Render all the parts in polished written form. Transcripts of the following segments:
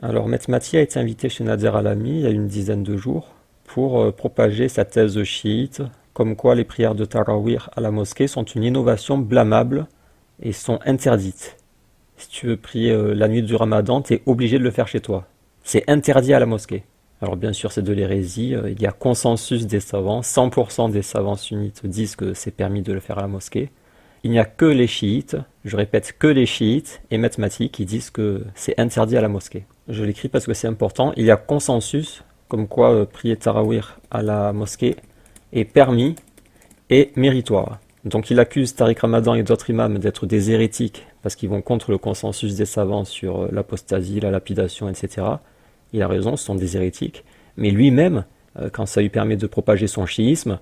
Alors, Maître Mati a été invité chez Nader Alami il y a une dizaine de jours pour propager sa thèse chiite, comme quoi les prières de Tarawih à la mosquée sont une innovation blâmable et sont interdites. Si tu veux prier la nuit du Ramadan, tu es obligé de le faire chez toi. C'est interdit à la mosquée. Alors bien sûr, c'est de l'hérésie, il y a consensus des savants, 100% des savants sunnites disent que c'est permis de le faire à la mosquée. Il n'y a que les chiites, je répète que les chiites et Maître Mati qui disent que c'est interdit à la mosquée. Je l'écris parce que c'est important, il y a consensus comme quoi prier Tarawih à la mosquée est permis et méritoire. Donc il accuse Tariq Ramadan et d'autres imams d'être des hérétiques parce qu'ils vont contre le consensus des savants sur l'apostasie, la lapidation, etc. Il a raison, ce sont des hérétiques. Mais lui-même, quand ça lui permet de propager son chiisme,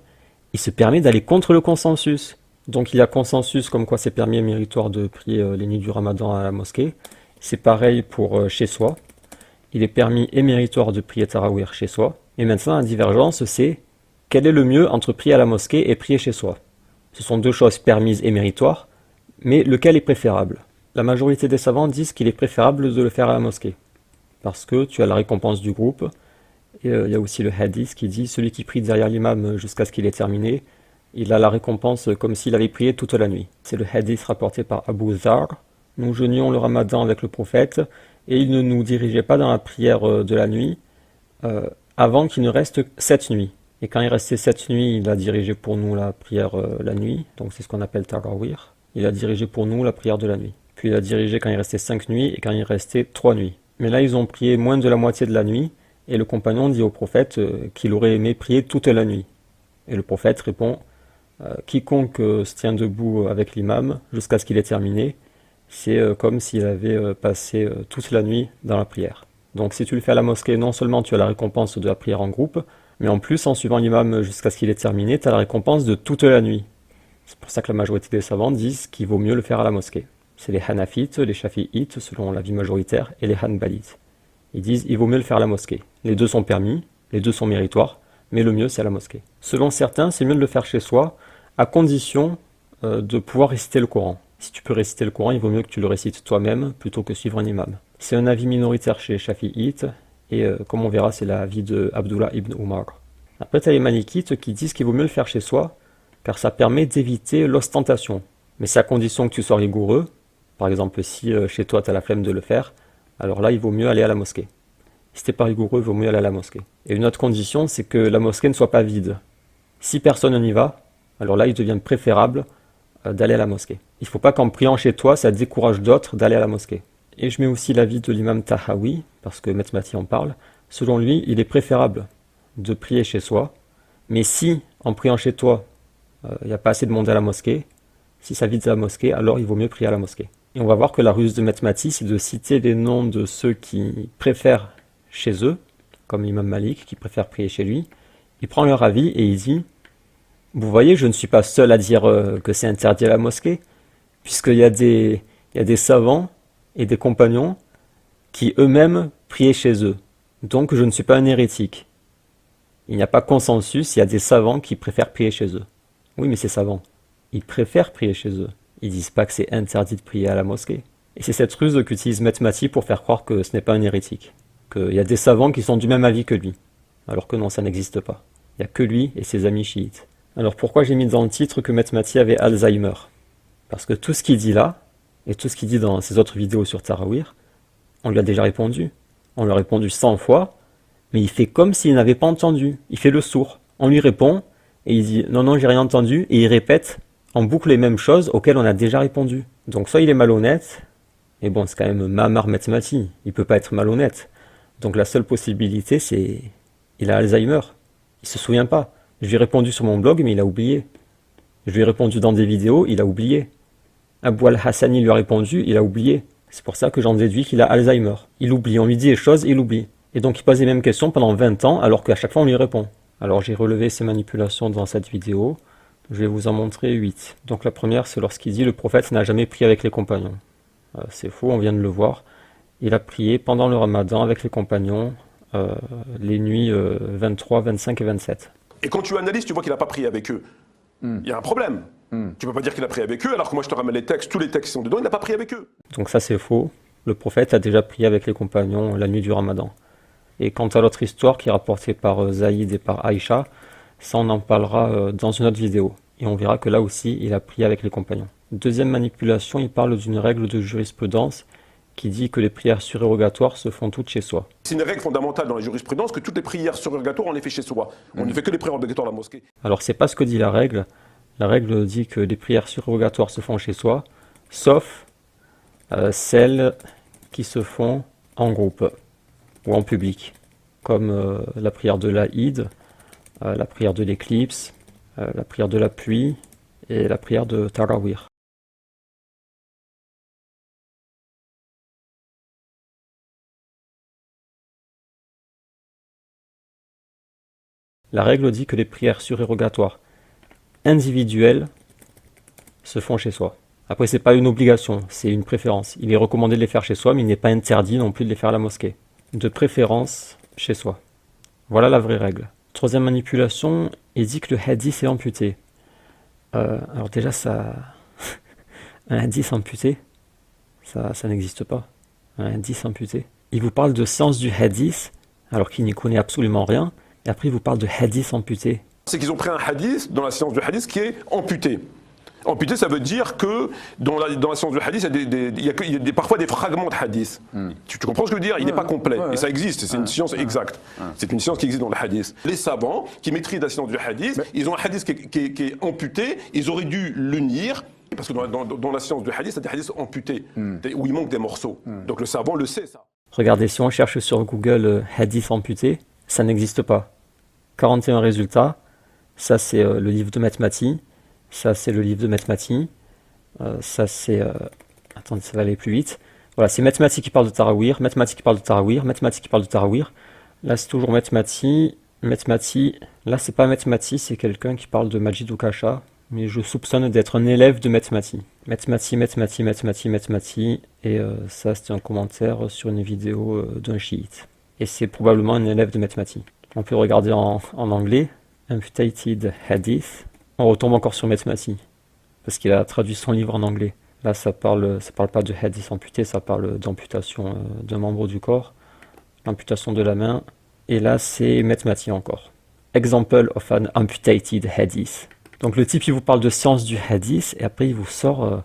il se permet d'aller contre le consensus. Donc il y a consensus comme quoi c'est permis et méritoire de prier les nuits du Ramadan à la mosquée. C'est pareil pour chez soi. Il est permis et méritoire de prier Tarawih chez soi. Et maintenant, la divergence, c'est quel est le mieux entre prier à la mosquée et prier chez soi? Ce sont deux choses permises et méritoires, mais lequel est préférable? La majorité des savants disent qu'il est préférable de le faire à la mosquée, parce que tu as la récompense du groupe, et il y a aussi le hadith qui dit celui qui prie derrière l'imam jusqu'à ce qu'il ait terminé, il a la récompense comme s'il avait prié toute la nuit. C'est le hadith rapporté par Abu Dhar. Nous jeûnions le ramadan avec le prophète, et il ne nous dirigeait pas dans la prière de la nuit, avant qu'il ne reste 7 nuits. Et quand il restait 7 nuits, il a dirigé pour nous la prière la nuit, donc c'est ce qu'on appelle Tarawih. Il a dirigé pour nous la prière de la nuit. Puis il a dirigé quand il restait 5 nuits et quand il restait 3 nuits. Mais là, ils ont prié moins de la moitié de la nuit, et le compagnon dit au prophète qu'il aurait aimé prier toute la nuit. Et le prophète répond quiconque se tient debout avec l'imam jusqu'à ce qu'il ait terminé, c'est comme s'il avait passé toute la nuit dans la prière. Donc si tu le fais à la mosquée, non seulement tu as la récompense de la prière en groupe, mais en plus, en suivant l'imam jusqu'à ce qu'il ait terminé, tu as la récompense de toute la nuit. C'est pour ça que la majorité des savants disent qu'il vaut mieux le faire à la mosquée. C'est les Hanafites, les Shafi'ites, selon l'avis majoritaire, et les Hanbalites. Ils disent qu'il vaut mieux le faire à la mosquée. Les deux sont permis, les deux sont méritoires, mais le mieux c'est à la mosquée. Selon certains, c'est mieux de le faire chez soi, à condition de pouvoir réciter le Coran. Si tu peux réciter le Coran, il vaut mieux que tu le récites toi-même plutôt que suivre un imam. C'est un avis minoritaire chez les Shafi'ites, et comme on verra, c'est l'avis de Abdullah ibn Umar. Après, tu as les Malikites qui disent qu'il vaut mieux le faire chez soi, car ça permet d'éviter l'ostentation. Mais c'est à condition que tu sois rigoureux. Par exemple, si chez toi tu as la flemme de le faire, alors là, il vaut mieux aller à la mosquée. Si t'es pas rigoureux, il vaut mieux aller à la mosquée. Et une autre condition, c'est que la mosquée ne soit pas vide. Si personne n'y va, alors là, il devient préférable d'aller à la mosquée. Il ne faut pas qu'en priant chez toi, ça décourage d'autres d'aller à la mosquée. Et je mets aussi l'avis de l'imam Tahawi, parce que Maître Mati en parle. Selon lui, il est préférable de prier chez soi. Mais si, en priant chez toi, il n'y a pas assez de monde à la mosquée, si ça vide la mosquée, alors il vaut mieux prier à la mosquée. Et on va voir que la ruse de Maître Mati, c'est de citer les noms de ceux qui préfèrent chez eux, comme l'imam Malik, qui préfère prier chez lui. Il prend leur avis et il dit « Vous voyez, je ne suis pas seul à dire que c'est interdit à la mosquée, puisqu'il y a des savants et des compagnons qui eux-mêmes priaient chez eux. Donc je ne suis pas un hérétique. Il n'y a pas consensus, il y a des savants qui préfèrent prier chez eux. Oui, mais ces savants, ils préfèrent prier chez eux. Ils disent pas que c'est interdit de prier à la mosquée. Et c'est cette ruse qu'utilise Maître Mati pour faire croire que ce n'est pas un hérétique. Qu'il y a des savants qui sont du même avis que lui. Alors que non, ça n'existe pas. Il n'y a que lui et ses amis chiites. Alors pourquoi j'ai mis dans le titre que Maître Mati avait Alzheimer? Parce que tout ce qu'il dit là, et tout ce qu'il dit dans ses autres vidéos sur Tarawih, on lui a déjà répondu. On lui a répondu 100 fois, mais il fait comme s'il n'avait pas entendu. Il fait le sourd. On lui répond, et il dit « Non, non, j'ai rien entendu », et il répète en boucle les mêmes choses auxquelles on a déjà répondu. Donc soit il est malhonnête, mais bon, c'est quand même Mahamar Maître Mati, il peut pas être malhonnête. Donc la seule possibilité, c'est il a Alzheimer. Il se souvient pas. Je lui ai répondu sur mon blog, mais il a oublié. Je lui ai répondu dans des vidéos, il a oublié. Abou al-Hassani lui a répondu, il a oublié. C'est pour ça que j'en déduis qu'il a Alzheimer. Il oublie, on lui dit les choses, il oublie. Et donc il pose les mêmes questions pendant 20 ans, alors qu'à chaque fois on lui répond. Alors j'ai relevé ces manipulations dans cette vidéo. Je vais vous en montrer 8. Donc la première, c'est lorsqu'il dit « Le prophète n'a jamais prié avec les compagnons ». C'est faux, on vient de le voir. Il a prié pendant le ramadan avec les compagnons, les nuits 23, 25 et 27. Et quand tu analyses, tu vois qu'il n'a pas prié avec eux. Il y a un problème. Tu ne peux pas dire qu'il a prié avec eux, alors que moi je te ramène les textes, tous les textes qui sont dedans, il n'a pas prié avec eux. Donc ça c'est faux. Le prophète a déjà prié avec les compagnons la nuit du Ramadan. Et quant à l'autre histoire qui est rapportée par Zaïd et par Aïcha, ça on en parlera dans une autre vidéo. Et on verra que là aussi, il a prié avec les compagnons. Deuxième manipulation, il parle d'une règle de jurisprudence qui dit que les prières surérogatoires se font toutes chez soi. C'est une règle fondamentale dans la jurisprudence que toutes les prières surérogatoires, on les fait chez soi. On ne fait que les prières obligatoires à la mosquée. Alors c'est pas ce que dit la règle. La règle dit que les prières surérogatoires se font chez soi, sauf celles qui se font en groupe ou en public, comme la prière de l'Aïd, la prière de l'éclipse, la prière de la pluie et la prière de Tarawih. La règle dit que les prières surérogatoires individuelles se font chez soi. Après, c'est pas une obligation, c'est une préférence. Il est recommandé de les faire chez soi, mais il n'est pas interdit non plus de les faire à la mosquée. De préférence chez soi. Voilà la vraie règle. Troisième manipulation, il dit que le hadith est amputé. Alors déjà, ça... un hadith amputé, ça n'existe pas. Un hadith amputé. Il vous parle de sens du hadith, alors qu'il n'y connaît absolument rien, et après il vous parle de hadith amputé. C'est qu'ils ont pris un hadith, dans la science du hadith, qui est amputé. Amputé, ça veut dire que dans la science du hadith, il y a parfois des fragments de hadith. Tu comprends ce que je veux dire? Il n'est pas complet. Et ça existe, c'est une science exacte. C'est une science qui existe dans le hadith. Les savants qui maîtrisent la science du hadith, ils ont un hadith qui est amputé, ils auraient dû l'unir. Parce que dans la science du hadith, c'est des hadiths amputés, où il manque des morceaux. Donc le savant le sait, ça. Regardez, si on cherche sur Google hadith amputé, ça n'existe pas. 41 résultats, ça c'est le livre de Metmati. Ça, c'est le livre de Metmati. Ça, c'est... Attendez, ça va aller plus vite. Voilà, c'est Metmati qui parle de Tarawih, Metmati qui parle de Tarawih, Metmati qui parle de Tarawih. Là, c'est toujours Metmati. Metmati. Là, c'est pas Metmati, c'est quelqu'un qui parle de Majid Ukasha. Mais je soupçonne d'être un élève de Metmati. Metmati, Metmati, Metmati, Metmati. Et ça, c'était un commentaire sur une vidéo d'un chiite. Et c'est probablement un élève de Metmati. On peut regarder en anglais. Amputated Hadith. On retombe encore sur Metmati, parce qu'il a traduit son livre en anglais. Là, ça parle pas de hadith amputé, ça parle d'amputation d'un membre du corps, l'amputation de la main. Et là, c'est Metmati encore. Example of an amputated hadith. Donc le type, il vous parle de science du hadith, et après, il vous sort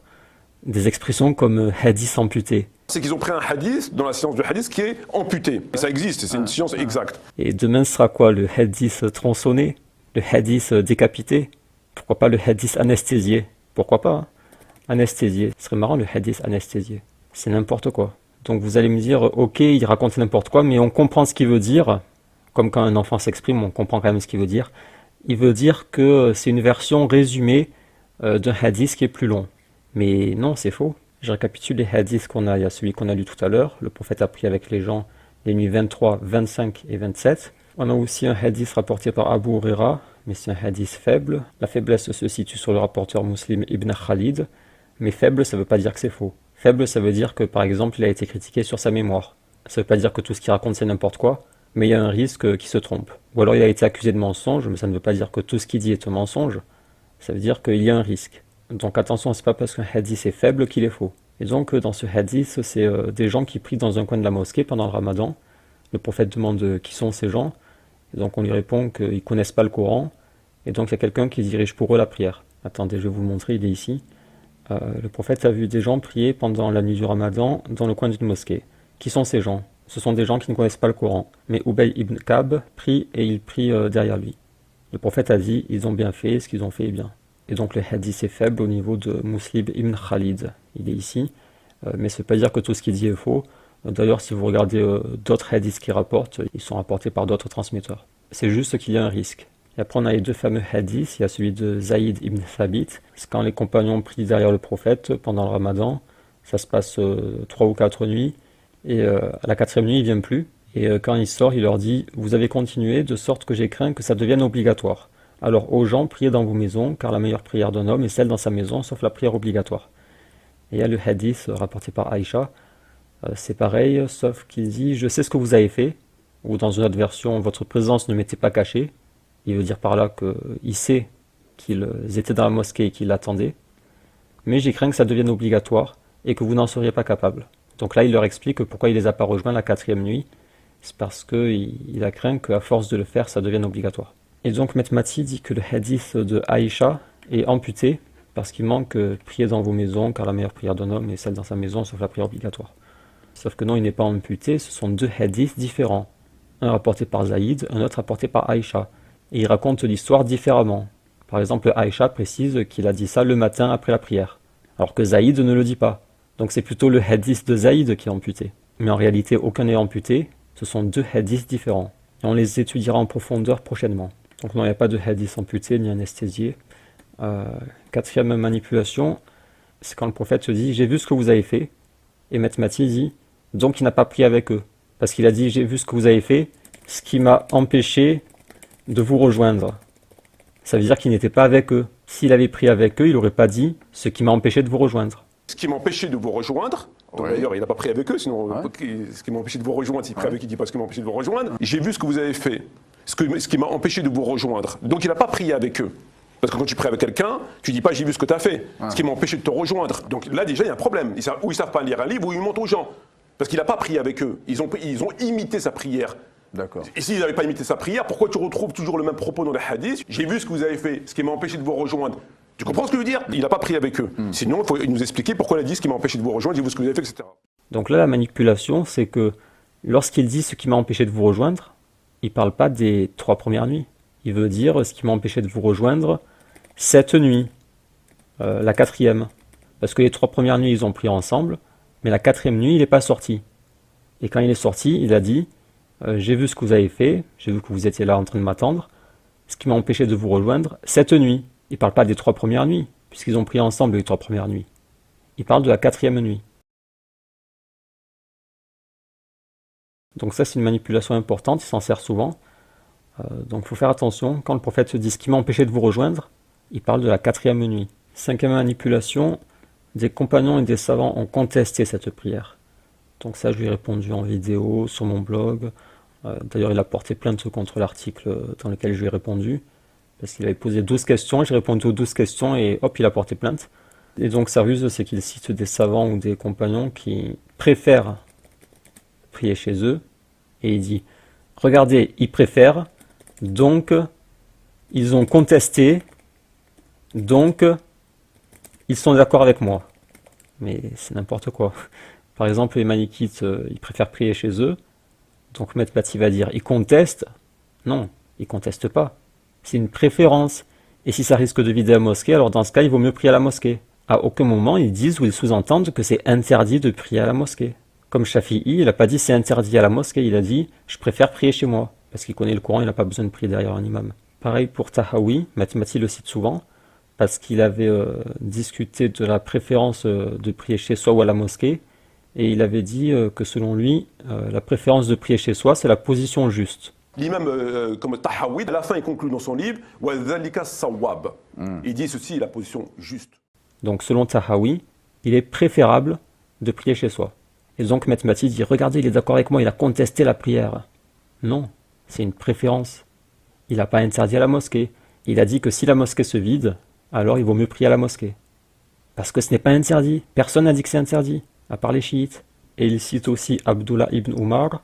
des expressions comme hadith amputé. C'est qu'ils ont pris un hadith, dans la science du hadith, qui est amputé. Et ça existe, c'est une science exacte. Et demain, ce sera quoi? Le hadith tronçonné? Le hadith décapité? Pourquoi pas le hadith anesthésié? Pourquoi pas hein? Anesthésié. Ce serait marrant le hadith anesthésié. C'est n'importe quoi. Donc vous allez me dire, ok, il raconte n'importe quoi, mais on comprend ce qu'il veut dire. Comme quand un enfant s'exprime, on comprend quand même ce qu'il veut dire. Il veut dire que c'est une version résumée d'un hadith qui est plus long. Mais non, c'est faux. Je récapitule les hadiths qu'on a. Il y a celui qu'on a lu tout à l'heure. Le prophète a prié avec les gens les nuits 23, 25 et 27. On a aussi un hadith rapporté par Abu Huraira, mais c'est un hadith faible. La faiblesse se situe sur le rapporteur Muslim Ibn Khalid, mais faible, ça ne veut pas dire que c'est faux. Faible, ça veut dire que, par exemple, il a été critiqué sur sa mémoire. Ça ne veut pas dire que tout ce qu'il raconte, c'est n'importe quoi, mais il y a un risque qu'il se trompe. Ou alors il a été accusé de mensonge, mais ça ne veut pas dire que tout ce qu'il dit est un mensonge. Ça veut dire qu'il y a un risque. Donc attention, c'est pas parce qu'un hadith est faible qu'il est faux. Et donc, dans ce hadith, c'est des gens qui prient dans un coin de la mosquée pendant le ramadan. Le prophète demande qui sont ces gens. Et donc on lui répond qu'ils ne connaissent pas le Coran, et donc il y a quelqu'un qui dirige pour eux la prière. Attendez, je vais vous le montrer, il est ici. Le prophète a vu des gens prier pendant la nuit du Ramadan dans le coin d'une mosquée. Qui sont ces gens? Ce sont des gens qui ne connaissent pas le Coran. Mais Ubay ibn Ka'b prie et il prie derrière lui. Le prophète a dit, ils ont bien fait, ce qu'ils ont fait est bien. Et donc le hadith est faible au niveau de Muslim ibn Khalid. Il est ici, mais ça ne veut pas dire que tout ce qu'il dit est faux. D'ailleurs, si vous regardez d'autres hadiths qui rapportent, ils sont rapportés par d'autres transmetteurs. C'est juste qu'il y a un risque. Et après, on a les deux fameux hadiths. Il y a celui de Zaïd ibn Thabit. C'est quand les compagnons prient derrière le prophète pendant le ramadan. Ça se passe 3 ou 4 nuits. Et à la 4e nuit, il ne vient plus. Et quand il sort, il leur dit « Vous avez continué de sorte que j'ai craint que ça devienne obligatoire. Alors aux gens, priez dans vos maisons, car la meilleure prière d'un homme est celle dans sa maison, sauf la prière obligatoire. » Et il y a le hadith rapporté par Aïcha. C'est pareil, sauf qu'il dit « Je sais ce que vous avez fait », ou dans une autre version « Votre présence ne m'était pas cachée ». Il veut dire par là qu'il sait qu'ils étaient dans la mosquée et qu'ils l'attendaient. Mais j'ai craint que ça devienne obligatoire et que vous n'en seriez pas capable. Donc là, il leur explique pourquoi il les a pas rejoints la 4e nuit. C'est parce qu'il a craint qu'à force de le faire, ça devienne obligatoire. Et donc, Maître Mati dit que le hadith de Aïcha est amputé parce qu'il manque prier dans vos maisons, car la meilleure prière d'un homme est celle dans sa maison, sauf la prière obligatoire. Sauf que non, il n'est pas amputé, ce sont 2 hadiths différents. Un rapporté par Zaïd, un autre rapporté par Aïcha. Et ils racontent l'histoire différemment. Par exemple, Aïcha précise qu'il a dit ça le matin après la prière, alors que Zaïd ne le dit pas. Donc c'est plutôt le hadith de Zaïd qui est amputé. Mais en réalité, aucun n'est amputé, ce sont 2 hadiths différents. Et on les étudiera en profondeur prochainement. Donc non, il n'y a pas de hadith amputé ni anesthésié. 4e manipulation, c'est quand le prophète se dit « J'ai vu ce que vous avez fait ». Et Maître Mati dit « Donc il n'a pas prié avec eux ». Parce qu'il a dit « J'ai vu ce que vous avez fait, ce qui m'a empêché de vous rejoindre ». Ça veut dire qu'il n'était pas avec eux. S'il avait prié avec eux, il n'aurait pas dit « Ce qui m'a empêché de vous rejoindre ». Ce qui m'empêchait de vous rejoindre, d'ailleurs il n'a pas prié avec eux, sinon ce qui m'a empêché de vous rejoindre, s'il prie avec eux, il ne dit pas ce qui m'a empêché de vous rejoindre. J'ai vu ce que vous avez fait, ce qui m'a empêché de vous rejoindre. Donc il n'a pas prié avec eux. Parce que quand tu pries avec quelqu'un, tu dis pas j'ai vu ce que tu as fait, ce qui m'a empêché de te rejoindre. Donc là déjà il y a un problème. Ou ils savent pas lire un livre, ou ils mentent aux gens. Parce qu'il n'a pas prié avec eux. Ils ont imité sa prière. D'accord. Et s'ils n'avaient pas imité sa prière, pourquoi tu retrouves toujours le même propos dans les hadiths? J'ai vu ce que vous avez fait, ce qui m'a empêché de vous rejoindre. Tu comprends ce que je veux dire? Il n'a pas prié avec eux. Sinon, il faut nous expliquer pourquoi il a dit ce qui m'a empêché de vous rejoindre, j'ai vu ce que vous avez fait, etc. Donc là, la manipulation, c'est que lorsqu'il dit ce qui m'a empêché de vous rejoindre, il ne parle pas des 3 premières nuits. Il veut dire ce qui m'a empêché de vous rejoindre cette nuit, la 4e. Parce que les 3 premières nuits, ils ont prié ensemble, mais la 4e nuit, il n'est pas sorti. Et quand il est sorti, il a dit j'ai vu ce que vous avez fait, j'ai vu que vous étiez là en train de m'attendre, ce qui m'a empêché de vous rejoindre cette nuit. Il ne parle pas des 3 premières nuits, puisqu'ils ont prié ensemble les 3 premières nuits. Il parle de la 4e nuit. Donc ça, c'est une manipulation importante, il s'en sert souvent. Donc il faut faire attention, quand le prophète se dit ce qui m'a empêché de vous rejoindre, il parle de la 4e nuit. 5e manipulation, des compagnons et des savants ont contesté cette prière. Donc ça, je lui ai répondu en vidéo, sur mon blog. D'ailleurs, il a porté plainte contre l'article dans lequel je lui ai répondu, parce qu'il avait posé 12 questions, et j'ai répondu aux 12 questions, et hop, il a porté plainte. Et donc sa ruse, c'est qu'il cite des savants ou des compagnons qui préfèrent prier chez eux, et il dit, regardez, ils préfèrent, donc ils ont contesté, donc ils sont d'accord avec moi. Mais c'est n'importe quoi. Par exemple, les Malikites, ils préfèrent prier chez eux, donc Maître Mati va dire, ils contestent. Non, ils contestent pas. C'est une préférence. Et si ça risque de vider la mosquée, alors dans ce cas, il vaut mieux prier à la mosquée. À aucun moment, ils disent ou ils sous-entendent que c'est interdit de prier à la mosquée. Comme Shafi'i, il n'a pas dit c'est interdit à la mosquée, il a dit je préfère prier chez moi. Parce qu'il connaît le Coran, il n'a pas besoin de prier derrière un imam. Pareil pour Tahawi, Maître Mati le cite souvent, parce qu'il avait discuté de la préférence de prier chez soi ou à la mosquée. Et il avait dit que selon lui, la préférence de prier chez soi, c'est la position juste. L'imam comme Tahawi, à la fin, il conclut dans son livre wa dhalika sawwab. Il dit ceci est la position juste. Donc selon Tahawi, il est préférable de prier chez soi. Et donc Maître Mati dit, regardez, il est d'accord avec moi, il a contesté la prière. Non, c'est une préférence. Il n'a pas interdit à la mosquée. Il a dit que si la mosquée se vide, alors il vaut mieux prier à la mosquée. Parce que ce n'est pas interdit. Personne n'a dit que c'est interdit, à part les chiites. Et il cite aussi Abdullah ibn Umar,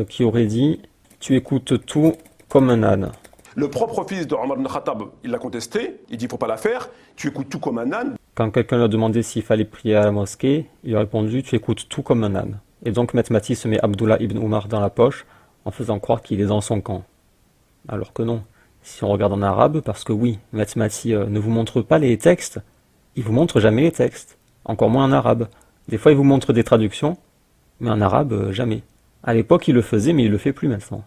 qui aurait dit « Tu écoutes tout comme un âne ». Le propre fils de Omar ibn Khattab, il l'a contesté, il dit « il ne faut pas la faire, tu écoutes tout comme un âne ». Quand quelqu'un lui a demandé s'il fallait prier à la mosquée, il a répondu « Tu écoutes tout comme un âne ». Et donc Maître Mati se met Abdullah ibn Umar dans la poche, en faisant croire qu'il est dans son camp. Alors que non. Si on regarde en arabe, parce que oui, Maître Mati ne vous montre pas les textes, il vous montre jamais les textes, encore moins en arabe. Des fois il vous montre des traductions, mais en arabe, jamais. À l'époque il le faisait, mais il le fait plus maintenant.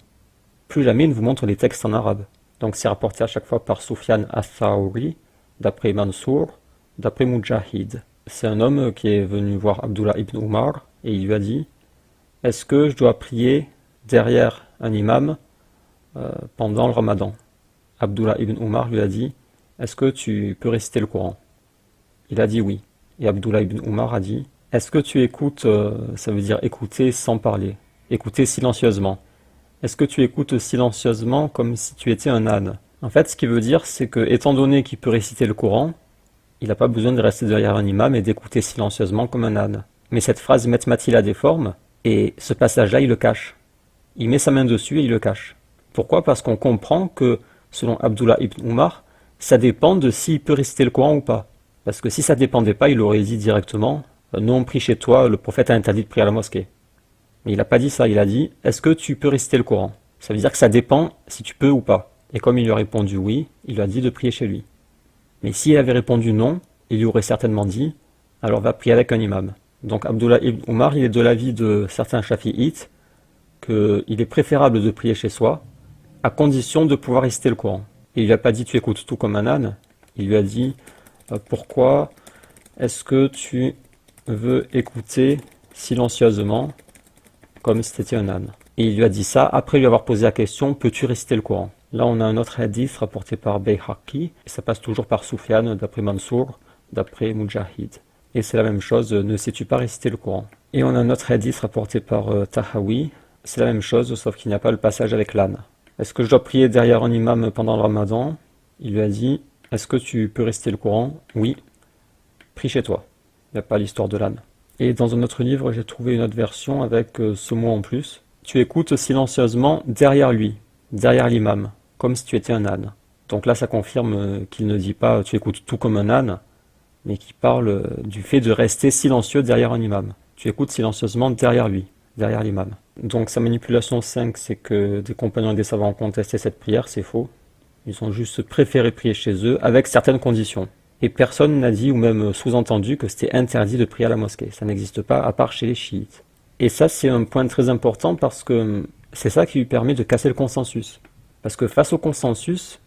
Plus jamais il ne vous montre les textes en arabe. Donc c'est rapporté à chaque fois par Soufiane al-Thawri, d'après Mansour, d'après Mujahid. C'est un homme qui est venu voir Abdullah ibn Umar, et il lui a dit « Est-ce que je dois prier derrière un imam pendant le ramadan ?» Abdullah ibn Umar lui a dit « Est-ce que tu peux réciter le Coran ?» Il a dit oui. Et Abdullah ibn Umar a dit « Est-ce que tu écoutes, ça veut dire écouter sans parler, écouter silencieusement. Est-ce que tu écoutes silencieusement comme si tu étais un âne ?» En fait, ce qu'il veut dire, c'est que, étant donné qu'il peut réciter le Coran, il n'a pas besoin de rester derrière un imam et d'écouter silencieusement comme un âne. Mais cette phrase Metmati la déforme, et ce passage-là, il le cache. Il met sa main dessus et il le cache. Pourquoi? Parce qu'on comprend que, selon Abdullah ibn Umar, ça dépend de s'il peut réciter le Coran ou pas. Parce que si ça dépendait pas, il aurait dit directement « Nous on prie chez toi, le prophète a interdit de prier à la mosquée ». Mais il n'a pas dit ça, il a dit « Est-ce que tu peux réciter le Coran ?» Ça veut dire que ça dépend si tu peux ou pas. Et comme il lui a répondu oui, il lui a dit de prier chez lui. Mais s'il avait répondu non, il lui aurait certainement dit « Alors va prier avec un imam ». Donc Abdullah ibn Umar, il est de l'avis de certains chafi'ites qu'il est préférable de prier chez soi, à condition de pouvoir réciter le Coran. Et il lui a pas dit tu écoutes tout comme un âne, il lui a dit pourquoi est-ce que tu veux écouter silencieusement comme si c'était un âne. Et il lui a dit ça après lui avoir posé la question peux-tu réciter le Coran. Là on a un autre hadith rapporté par Bayhaqi, et ça passe toujours par Soufiane, d'après Mansour, d'après Mujahid. Et c'est la même chose, ne sais-tu pas réciter le Coran. Et on a un autre hadith rapporté par Tahawi, c'est la même chose sauf qu'il n'y a pas le passage avec l'âne. Est-ce que je dois prier derrière un imam pendant le ramadan? Il lui a dit, est-ce que tu peux réciter le Coran? Oui. Prie chez toi. Il n'y a pas l'histoire de l'âne. Et dans un autre livre, j'ai trouvé une autre version avec ce mot en plus. Tu écoutes silencieusement derrière lui, derrière l'imam, comme si tu étais un âne. Donc là, ça confirme qu'il ne dit pas tu écoutes tout comme un âne, mais qu'il parle du fait de rester silencieux derrière un imam. Tu écoutes silencieusement derrière lui, derrière l'imam. Donc sa manipulation 5, c'est que des compagnons et des savants ont contesté cette prière, c'est faux. Ils ont juste préféré prier chez eux avec certaines conditions. Et personne n'a dit ou même sous-entendu que c'était interdit de prier à la mosquée. Ça n'existe pas à part chez les chiites. Et ça c'est un point très important parce que c'est ça qui lui permet de casser le consensus. Parce que face au consensus,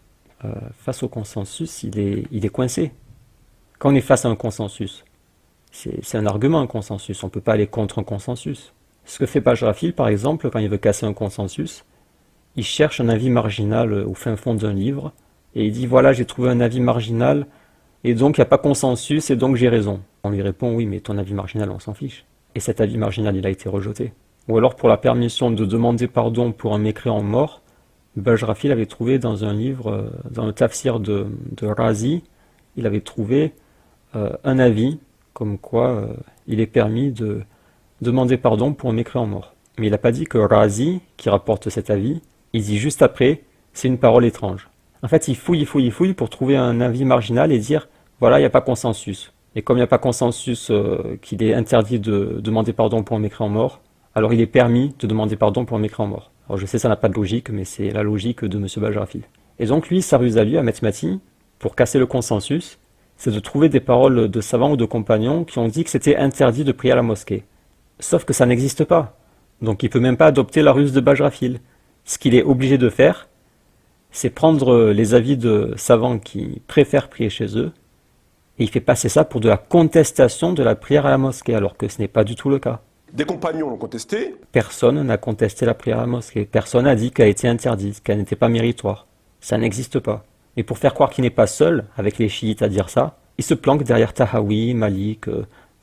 il est coincé. Quand on est face à un consensus, c'est un argument un consensus, on ne peut pas aller contre un consensus. Ce que fait Bajrafil, par exemple, quand il veut casser un consensus, il cherche un avis marginal au fin fond d'un livre, et il dit voilà, j'ai trouvé un avis marginal, et donc il n'y a pas consensus, et donc j'ai raison. On lui répond oui, mais ton avis marginal, on s'en fiche. Et cet avis marginal, il a été rejeté. Ou alors pour la permission de demander pardon pour un mécréant mort, Bajrafil avait trouvé dans un livre, dans le tafsir de Razi, il avait trouvé un avis comme quoi il est permis de demander pardon pour un mécréant mort. Mais il n'a pas dit que Razi, qui rapporte cet avis, il dit juste après, c'est une parole étrange. En fait, il fouille pour trouver un avis marginal et dire, voilà, il n'y a pas consensus. Et comme il n'y a pas consensus qu'il est interdit de demander pardon pour un mécréant mort, alors il est permis de demander pardon pour un mécréant mort. Alors je sais, ça n'a pas de logique, mais c'est la logique de M. Bajrafil. Et donc lui, sa ruse à lui, à Metmati, pour casser le consensus, c'est de trouver des paroles de savants ou de compagnons qui ont dit que c'était interdit de prier à la mosquée. Sauf que ça n'existe pas. Donc il ne peut même pas adopter la ruse de Bajrafil. Ce qu'il est obligé de faire, c'est prendre les avis de savants qui préfèrent prier chez eux, et il fait passer ça pour de la contestation de la prière à la mosquée, alors que ce n'est pas du tout le cas. Des compagnons l'ont contesté. Personne n'a contesté la prière à la mosquée. Personne n'a dit qu'elle était interdite, qu'elle n'était pas méritoire. Ça n'existe pas. Et pour faire croire qu'il n'est pas seul, avec les chiites à dire ça, il se planque derrière Tahawi, Malik,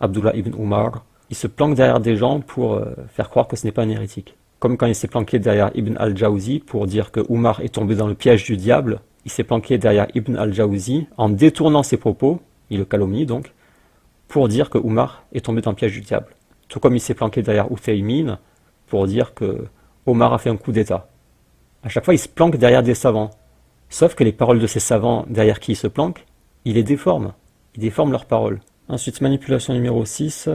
Abdullah ibn Umar. Il se planque derrière des gens pour faire croire que ce n'est pas un hérétique. Comme quand il s'est planqué derrière Ibn al-Jawzi pour dire que Umar est tombé dans le piège du diable, il s'est planqué derrière Ibn al-Jawzi en détournant ses propos, il le calomnie donc, pour dire que Umar est tombé dans le piège du diable. Tout comme il s'est planqué derrière Uthaymin pour dire que Omar a fait un coup d'état. À chaque fois, il se planque derrière des savants. Sauf que les paroles de ces savants derrière qui il se planque, il les déforme. Il déforme leurs paroles. Ensuite, manipulation numéro 6.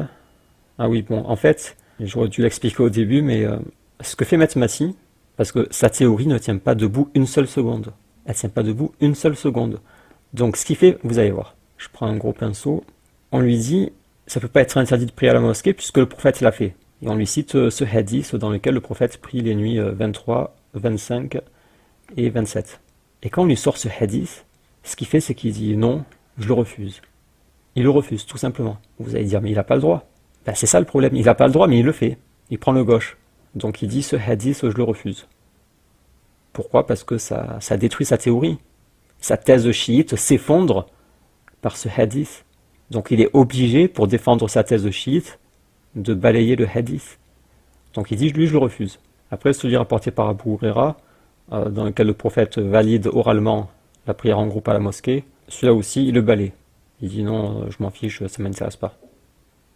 Ah oui, bon, en fait, j'aurais dû l'expliquer au début, mais ce que fait Metmati, parce que sa théorie ne tient pas debout une seule seconde. Elle ne tient pas debout une seule seconde. Donc ce qu'il fait, vous allez voir. Je prends un gros pinceau. On lui dit, ça ne peut pas être interdit de prier à la mosquée puisque le prophète l'a fait. Et on lui cite ce hadith dans lequel le prophète prie les nuits 23, 25 et 27. Et quand on lui sort ce hadith, ce qu'il fait, c'est qu'il dit non, je le refuse. Il le refuse, tout simplement. Vous allez dire, mais il n'a pas le droit. Ben, c'est ça le problème, il n'a pas le droit, mais il le fait. Il prend le gauche. Donc il dit, ce hadith, je le refuse. Pourquoi? Parce que ça détruit sa théorie. Sa thèse chiite s'effondre par ce hadith. Donc il est obligé, pour défendre sa thèse chiite, de balayer le hadith. Donc il dit, lui, je le refuse. Après, celui rapporté par Abu Huraira, dans lequel le prophète valide oralement la prière en groupe à la mosquée, celui-là aussi, il le balaye. Il dit non, je m'en fiche, ça ne m'intéresse pas.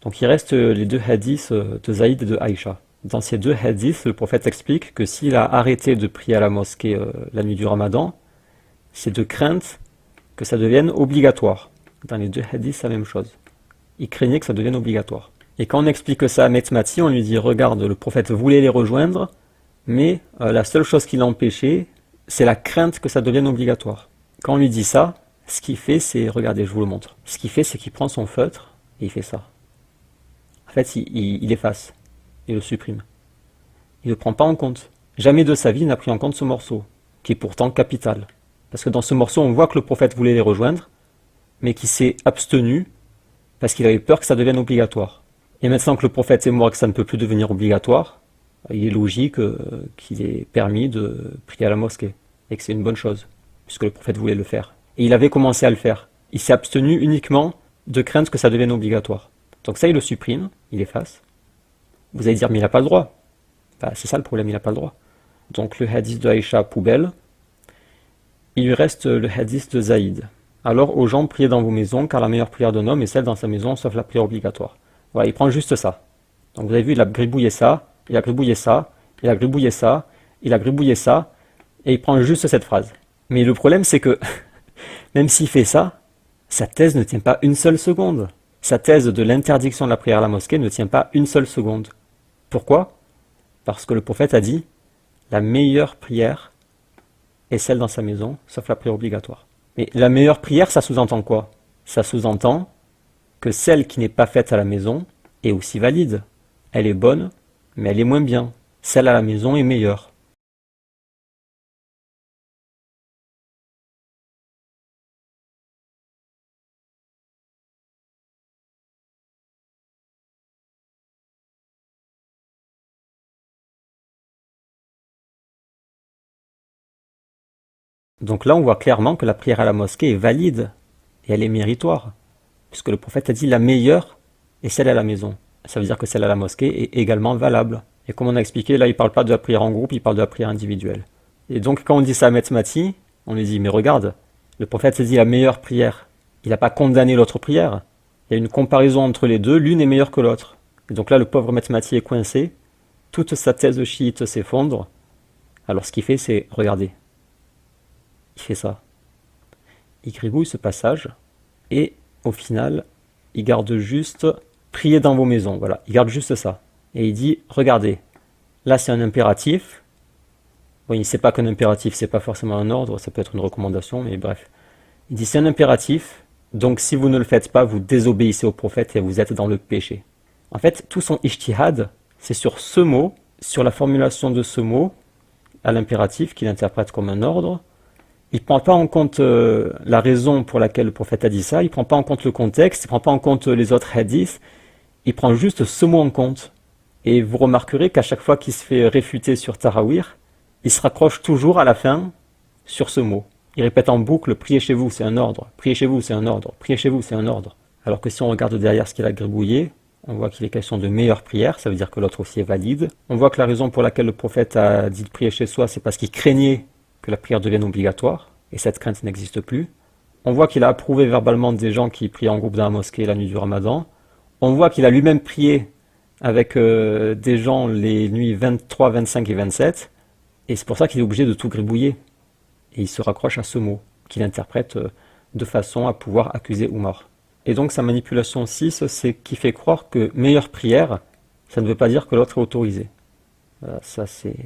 Donc il reste les deux hadiths de Zaïd et de Aïcha. Dans ces deux hadiths, le prophète explique que s'il a arrêté de prier à la mosquée la nuit du Ramadan, c'est de crainte que ça devienne obligatoire. Dans les deux hadiths, c'est la même chose. Il craignait que ça devienne obligatoire. Et quand on explique ça à Metmati, on lui dit, regarde, le prophète voulait les rejoindre, mais la seule chose qui l'empêchait, c'est la crainte que ça devienne obligatoire. Quand on lui dit ça, ce qu'il fait, c'est, regardez, je vous le montre. Ce qu'il fait, c'est qu'il prend son feutre et il fait ça. En fait, il efface, il le supprime. Il ne le prend pas en compte. Jamais de sa vie il n'a pris en compte ce morceau, qui est pourtant capital. Parce que dans ce morceau, on voit que le prophète voulait les rejoindre, mais qu'il s'est abstenu parce qu'il avait peur que ça devienne obligatoire. Et maintenant que le prophète est mort et que ça ne peut plus devenir obligatoire, il est logique qu'il ait permis de prier à la mosquée, et que c'est une bonne chose, puisque le prophète voulait le faire. Et il avait commencé à le faire. Il s'est abstenu uniquement de crainte que ça devienne obligatoire. Donc ça, il le supprime, il efface. Vous allez dire, mais il n'a pas le droit. Bah, c'est ça le problème, il n'a pas le droit. Donc le hadith de Aïcha, poubelle. Il lui reste le hadith de Zaïd. Alors aux gens, priez dans vos maisons, car la meilleure prière d'un homme est celle dans sa maison, sauf la prière obligatoire. Voilà, il prend juste ça. Donc vous avez vu, il a gribouillé ça, il a gribouillé ça, il a gribouillé ça, il a gribouillé ça, et il prend juste cette phrase. Mais le problème, c'est que, même s'il fait ça, sa thèse ne tient pas une seule seconde. Sa thèse de l'interdiction de la prière à la mosquée ne tient pas une seule seconde. Pourquoi? Parce que le prophète a dit, la meilleure prière est celle dans sa maison, sauf la prière obligatoire. Mais la meilleure prière, ça sous-entend quoi? Ça sous-entend que celle qui n'est pas faite à la maison est aussi valide. Elle est bonne, mais elle est moins bien. Celle à la maison est meilleure. Donc là, on voit clairement que la prière à la mosquée est valide et elle est méritoire, puisque le prophète a dit la meilleure est celle à la maison. Ça veut dire que celle à la mosquée est également valable. Et comme on a expliqué, là, il ne parle pas de la prière en groupe, il parle de la prière individuelle. Et donc, quand on dit ça à Metmati, on lui dit, mais regarde, le prophète s'est dit la meilleure prière. Il n'a pas condamné l'autre prière. Il y a une comparaison entre les deux, l'une est meilleure que l'autre. Et donc là, le pauvre Metmati est coincé, toute sa thèse chiite s'effondre. Alors ce qu'il fait, c'est, regardez, il fait ça. Il gribouille ce passage, et au final, il garde juste priez dans vos maisons. Voilà, il garde juste ça. Et il dit, regardez, là c'est un impératif. Bon, il ne sait pas qu'un impératif, c'est pas forcément un ordre, ça peut être une recommandation, mais bref. Il dit, c'est un impératif, donc si vous ne le faites pas, vous désobéissez au prophète et vous êtes dans le péché. En fait, tout son ijtihad, c'est sur ce mot, sur la formulation de ce mot, à l'impératif, qu'il interprète comme un ordre. Il ne prend pas en compte la raison pour laquelle le prophète a dit ça, il ne prend pas en compte le contexte, il ne prend pas en compte les autres hadiths, il prend juste ce mot en compte. Et vous remarquerez qu'à chaque fois qu'il se fait réfuter sur Tarawih, il se raccroche toujours à la fin sur ce mot. Il répète en boucle, priez chez vous, c'est un ordre, priez chez vous, c'est un ordre, priez chez vous, c'est un ordre. Alors que si on regarde derrière ce qu'il a gribouillé, on voit qu'il est question de meilleure prière, ça veut dire que l'autre aussi est valide. On voit que la raison pour laquelle le prophète a dit de prier chez soi, c'est parce qu'il craignait que la prière devienne obligatoire, et cette crainte n'existe plus. On voit qu'il a approuvé verbalement des gens qui prient en groupe dans la mosquée la nuit du Ramadan. On voit qu'il a lui-même prié avec des gens les nuits 23, 25 et 27, et c'est pour ça qu'il est obligé de tout gribouiller. Et il se raccroche à ce mot, qu'il interprète de façon à pouvoir accuser Oumar. Et donc sa manipulation 6, c'est qu'il fait croire que meilleure prière, ça ne veut pas dire que l'autre est autorisé. Ça c'est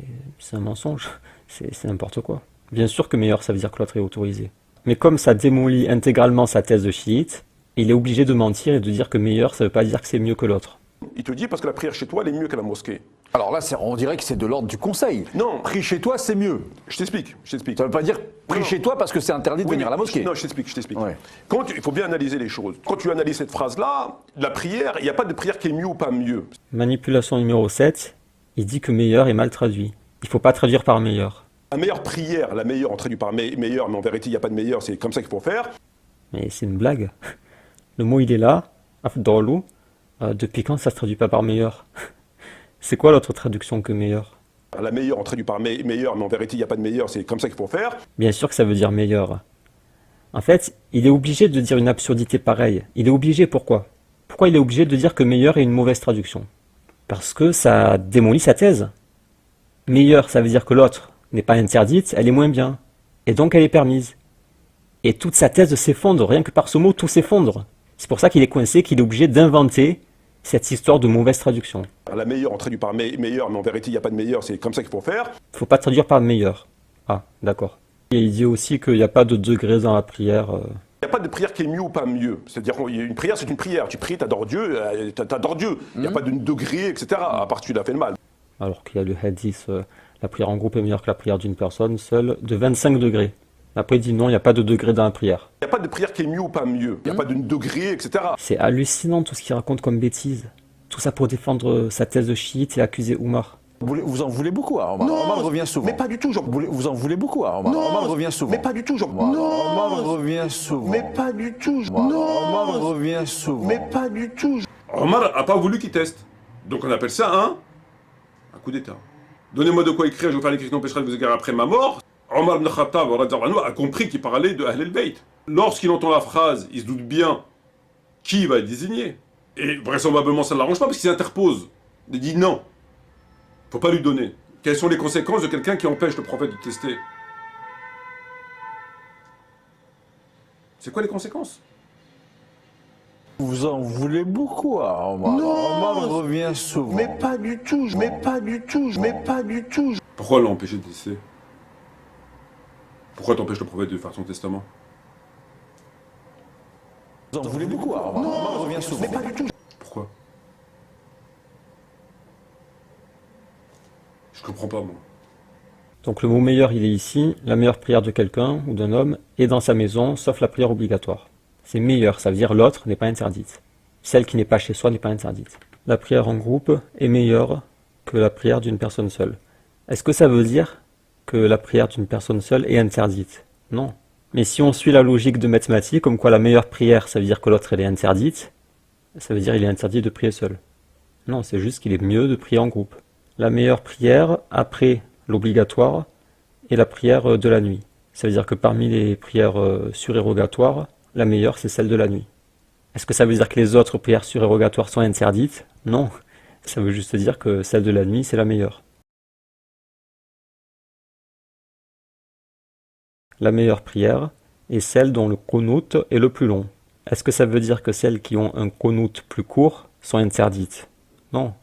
un mensonge, c'est n'importe quoi. Bien sûr que meilleur, ça veut dire que l'autre est autorisé. Mais comme ça démolit intégralement sa thèse de chiite, il est obligé de mentir et de dire que meilleur, ça ne veut pas dire que c'est mieux que l'autre. Il te dit parce que la prière chez toi, elle est mieux que la mosquée. Alors là, on dirait que c'est de l'ordre du conseil. Non. Prie chez toi, c'est mieux. Je t'explique. Ça ne veut pas dire prie chez toi parce que c'est interdit de venir à la mosquée. Non, je t'explique. Ouais. Il faut bien analyser les choses. Quand tu analyses cette phrase-là, la prière, il n'y a pas de prière qui est mieux ou pas mieux. Manipulation numéro 7, il dit que meilleur est mal traduit. Il ne faut pas traduire par meilleur. La meilleure prière, la meilleure, on traduit par meilleur, mais en vérité, il n'y a pas de meilleur, c'est comme ça qu'il faut faire. Mais c'est une blague. Le mot, il est là, afdalu. Depuis quand ça se traduit pas par meilleur? C'est quoi l'autre traduction que meilleur? La meilleure, on traduit par meilleur, mais en vérité, il n'y a pas de meilleur, c'est comme ça qu'il faut faire. Bien sûr que ça veut dire meilleur. En fait, il est obligé de dire une absurdité pareille. Il est obligé, pourquoi? Pourquoi il est obligé de dire que meilleur est une mauvaise traduction? Parce que ça démolit sa thèse. Meilleur, ça veut dire que l'autre n'est pas interdite, elle est moins bien. Et donc elle est permise. Et toute sa thèse s'effondre, rien que par ce mot, tout s'effondre. C'est pour ça qu'il est coincé, qu'il est obligé d'inventer cette histoire de mauvaise traduction. La meilleure, on traduit par meilleur, mais en vérité, il n'y a pas de meilleur, c'est comme ça qu'il faut faire. Il ne faut pas traduire par meilleur. Ah, d'accord. Et il dit aussi qu'il n'y a pas de degré dans la prière. Il n'y a pas de prière qui est mieux ou pas mieux. C'est-à-dire qu'une prière, c'est une prière. Tu pries, t'adores Dieu, t'adores Dieu. Il n'y a pas de degré, etc., à part si tu l'as fait le mal. Alors qu'il y a le hadith, la prière en groupe est meilleure que la prière d'une personne seule, de 25 degrés. Après, il dit non, il n'y a pas de degré dans la prière. Il n'y a pas de prière qui est mieux ou pas mieux. Il n'y a pas de degré, etc. C'est hallucinant tout ce qu'il raconte comme bêtises. Tout ça pour défendre sa thèse de chiite et accuser Oumar. Vous en voulez beaucoup, hein, Omar. Non, Omar revient souvent. Mais pas du tout, genre. Vous en voulez beaucoup, hein, Omar. Non, Omar revient souvent. Mais pas du tout, genre. Omar revient souvent. Mais pas du tout, Omar revient souvent. Mais pas du tout. Omar n'a pas voulu qu'il teste. Donc on appelle ça un coup d'état. Donnez-moi de quoi écrire, je vais faire l'écrit qui n'empêchera de vous égarer après ma mort. Omar ibn Khattab a compris qu'il parlait de Ahl al-Bayt. Lorsqu'il entend la phrase, il se doute bien qui va être désigné. Et vraisemblablement ça ne l'arrange pas parce qu'il s'interpose. Il dit non. Faut pas lui donner. Quelles sont les conséquences de quelqu'un qui empêche le prophète de tester? C'est quoi les conséquences? Vous en voulez beaucoup, hein, Omar. Omar revient souvent. Mais pas du tout, mais pas du tout, mais pas du tout. Pourquoi l'empêcher de tester? Pourquoi t'empêches le prophète de faire son testament? Vous en voulez beaucoup, hein, Omar revient souvent. Mais pas du tout. Pourquoi? Je comprends pas, moi. Donc le mot meilleur, il est ici. La meilleure prière de quelqu'un ou d'un homme est dans sa maison, sauf la prière obligatoire. C'est meilleur, ça veut dire l'autre n'est pas interdite. Celle qui n'est pas chez soi n'est pas interdite. La prière en groupe est meilleure que la prière d'une personne seule. Est-ce que ça veut dire que la prière d'une personne seule est interdite? Non. Mais si on suit la logique de mathématiques, comme quoi la meilleure prière, ça veut dire que l'autre elle est interdite, ça veut dire qu'il est interdit de prier seul. Non, c'est juste qu'il est mieux de prier en groupe. La meilleure prière après l'obligatoire est la prière de la nuit. Ça veut dire que parmi les prières surérogatoires, la meilleure c'est celle de la nuit. Est-ce que ça veut dire que les autres prières surérogatoires sont interdites? Non, ça veut juste dire que celle de la nuit c'est la meilleure. La meilleure prière est celle dont le qunut est le plus long. Est-ce que ça veut dire que celles qui ont un qunut plus court sont interdites? Non.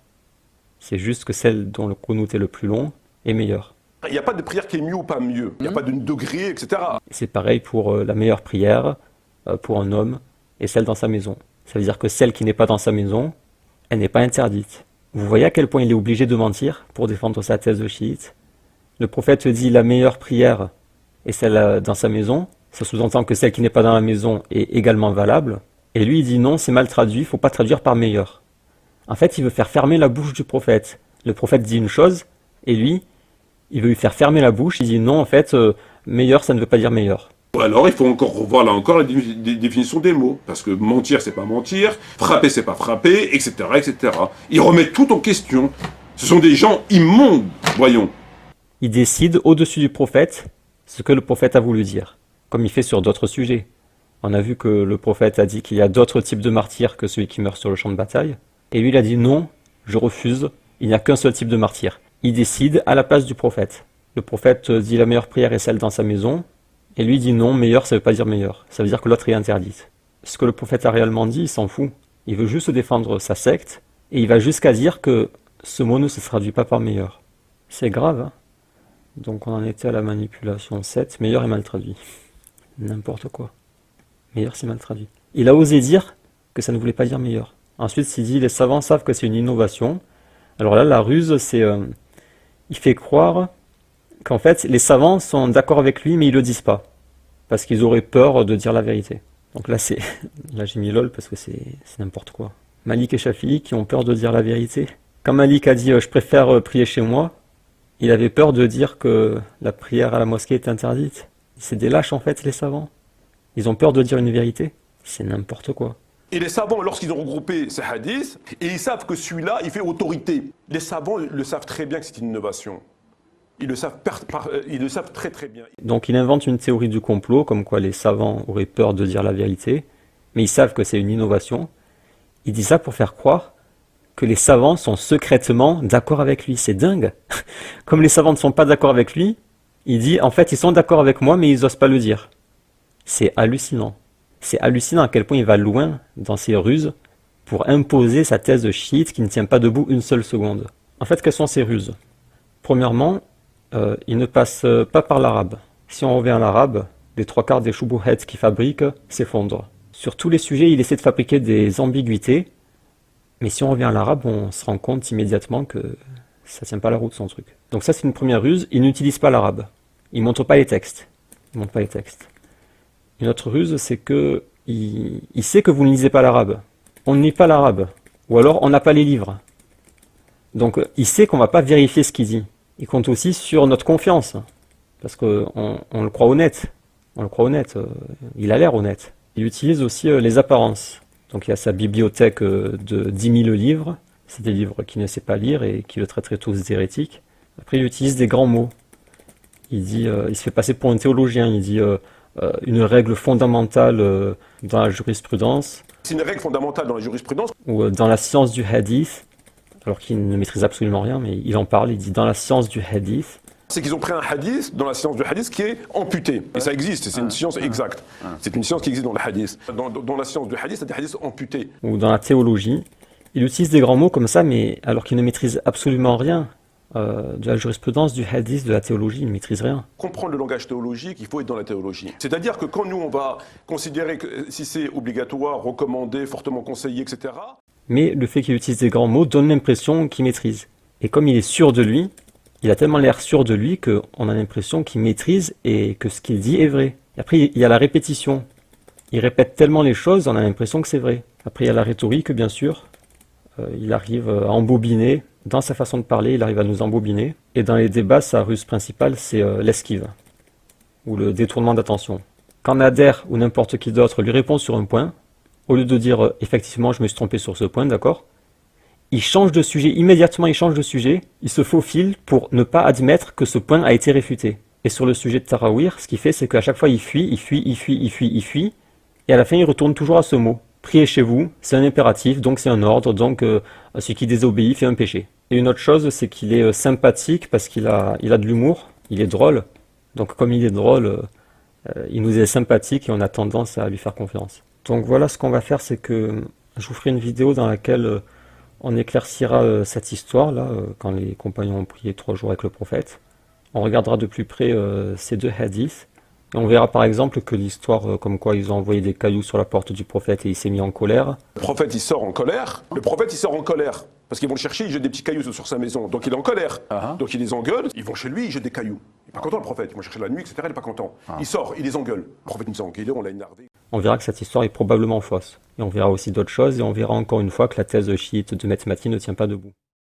C'est juste que celle dont le qunut est le plus long est meilleure. Il n'y a pas de prière qui est mieux ou pas mieux. Il n'y a pas de degré, etc. C'est pareil pour la meilleure prière pour un homme et celle dans sa maison. Ça veut dire que celle qui n'est pas dans sa maison, elle n'est pas interdite. Vous voyez à quel point il est obligé de mentir pour défendre sa thèse de chiite? Le prophète dit la meilleure prière est celle dans sa maison. Ça sous-entend que celle qui n'est pas dans la maison est également valable. Et lui il dit non, c'est mal traduit, il ne faut pas traduire par meilleur. En fait, il veut faire fermer la bouche du prophète. Le prophète dit une chose, et lui, il veut lui faire fermer la bouche. Il dit non, en fait, meilleur, ça ne veut pas dire meilleur. Alors, il faut encore revoir là encore la définition des mots. Parce que mentir, c'est pas mentir, frapper, c'est pas frapper, etc., etc. Ils remettent tout en question. Ce sont des gens immondes, voyons. Il décide au-dessus du prophète ce que le prophète a voulu dire, comme il fait sur d'autres sujets. On a vu que le prophète a dit qu'il y a d'autres types de martyrs que celui qui meurt sur le champ de bataille. Et lui, il a dit non, je refuse, il n'y a qu'un seul type de martyr. Il décide à la place du prophète. Le prophète dit la meilleure prière est celle dans sa maison, et lui dit non, meilleur, ça ne veut pas dire meilleur, ça veut dire que l'autre est interdite. Ce que le prophète a réellement dit, il s'en fout. Il veut juste défendre sa secte, et il va jusqu'à dire que ce mot ne se traduit pas par meilleur. C'est grave, hein? Donc on en était à la manipulation 7, meilleur est mal traduit. N'importe quoi. Meilleur c'est mal traduit. Il a osé dire que ça ne voulait pas dire meilleur. Ensuite, il dit les savants savent que c'est une innovation. Alors là, la ruse, c'est... il fait croire qu'en fait, les savants sont d'accord avec lui, mais ils le disent pas. Parce qu'ils auraient peur de dire la vérité. Donc là, là j'ai mis lol parce que c'est n'importe quoi. Malik et Shafi'i qui ont peur de dire la vérité. Quand Malik a dit je préfère prier chez moi, il avait peur de dire que la prière à la mosquée est interdite. C'est des lâches en fait, les savants. Ils ont peur de dire une vérité. C'est n'importe quoi. Et les savants, lorsqu'ils ont regroupé ces hadiths, et ils savent que celui-là, il fait autorité. Les savants le savent très bien que c'est une innovation. Ils le savent très très bien. Donc il invente une théorie du complot, comme quoi les savants auraient peur de dire la vérité, mais ils savent que c'est une innovation. Il dit ça pour faire croire que les savants sont secrètement d'accord avec lui. C'est dingue. Comme les savants ne sont pas d'accord avec lui, il dit en fait ils sont d'accord avec moi mais ils osent pas le dire. C'est hallucinant. C'est hallucinant à quel point il va loin dans ses ruses pour imposer sa thèse chiite qui ne tient pas debout une seule seconde. En fait, quelles sont ces ruses? Premièrement, il ne passe pas par l'arabe. Si on revient à l'arabe, les trois quarts des shubuhat qu'il fabrique s'effondrent. Sur tous les sujets, il essaie de fabriquer des ambiguïtés, mais si on revient à l'arabe, on se rend compte immédiatement que ça tient pas la route son truc. Donc ça, c'est une première ruse. Il n'utilise pas l'arabe. Il montre pas les textes. Il montre pas les textes. Une autre ruse, c'est que il sait que vous ne lisez pas l'arabe. On ne lit pas l'arabe. Ou alors, on n'a pas les livres. Donc, il sait qu'on va pas vérifier ce qu'il dit. Il compte aussi sur notre confiance. Parce qu'on le croit honnête. On le croit honnête. Il a l'air honnête. Il utilise aussi les apparences. Donc, il y a sa bibliothèque de 10 000 livres. C'est des livres qu'il ne sait pas lire et qui le traiteraient tous d'hérétique. Après, il utilise des grands mots. Il dit, il se fait passer pour un théologien. Il dit une règle fondamentale dans la jurisprudence. C'est une règle fondamentale dans la jurisprudence. Ou dans la science du hadith, alors qu'il ne maîtrise absolument rien, mais il en parle, il dit dans la science du hadith. C'est qu'ils ont pris un hadith dans la science du hadith qui est amputé. Et ça existe, c'est une science exacte. C'est une science qui existe dans le hadith. Dans la science du hadith, c'est des hadiths amputés. Ou dans la théologie, il utilise des grands mots comme ça, mais alors qu'il ne maîtrise absolument rien. De la jurisprudence, du hadith, de la théologie, il ne maîtrise rien. Comprendre le langage théologique, il faut être dans la théologie. C'est-à-dire que quand nous, on va considérer que si c'est obligatoire, recommandé, fortement conseillé, etc. Mais le fait qu'il utilise des grands mots donne l'impression qu'il maîtrise. Et comme il est sûr de lui, il a tellement l'air sûr de lui qu'on a l'impression qu'il maîtrise et que ce qu'il dit est vrai. Et après, il y a la répétition. Il répète tellement les choses, on a l'impression que c'est vrai. Après, il y a la rhétorique, bien sûr. Il arrive à embobiner. Dans sa façon de parler, il arrive à nous embobiner. Et dans les débats, sa ruse principale, c'est l'esquive, ou le détournement d'attention. Quand Nader ou n'importe qui d'autre lui répond sur un point, au lieu de dire effectivement je me suis trompé sur ce point, d'accord, il change de sujet, immédiatement il change de sujet, il se faufile pour ne pas admettre que ce point a été réfuté. Et sur le sujet de Tarawih, ce qu'il fait, c'est qu'à chaque fois il fuit, et à la fin il retourne toujours à ce mot. Priez chez vous, c'est un impératif, donc c'est un ordre, donc celui qui désobéit fait un péché. Et une autre chose, c'est qu'il est sympathique parce qu'il a de l'humour, il est drôle. Donc comme il est drôle, il nous est sympathique et on a tendance à lui faire confiance. Donc voilà, ce qu'on va faire, c'est que je vous ferai une vidéo dans laquelle on éclaircira cette histoire-là, quand les compagnons ont prié 3 jours avec le prophète. On regardera de plus près ces 2 hadiths. Et on verra par exemple que l'histoire comme quoi ils ont envoyé des cailloux sur la porte du prophète et il s'est mis en colère. Le prophète il sort en colère. Le prophète il sort en colère. Parce qu'ils vont le chercher, ils jettent des petits cailloux sur sa maison. Donc il est en colère. Donc il les engueule. Ils vont chez lui, ils jettent des cailloux. Il n'est pas content le prophète. Ils vont chercher la nuit, etc. Il n'est pas content. Il sort, il les engueule. Le prophète nous a engueulés, on l'a énervé. On verra que cette histoire est probablement fausse. Et on verra aussi d'autres choses et on verra encore une fois que la thèse chiite de Mehmet Mati ne tient pas debout.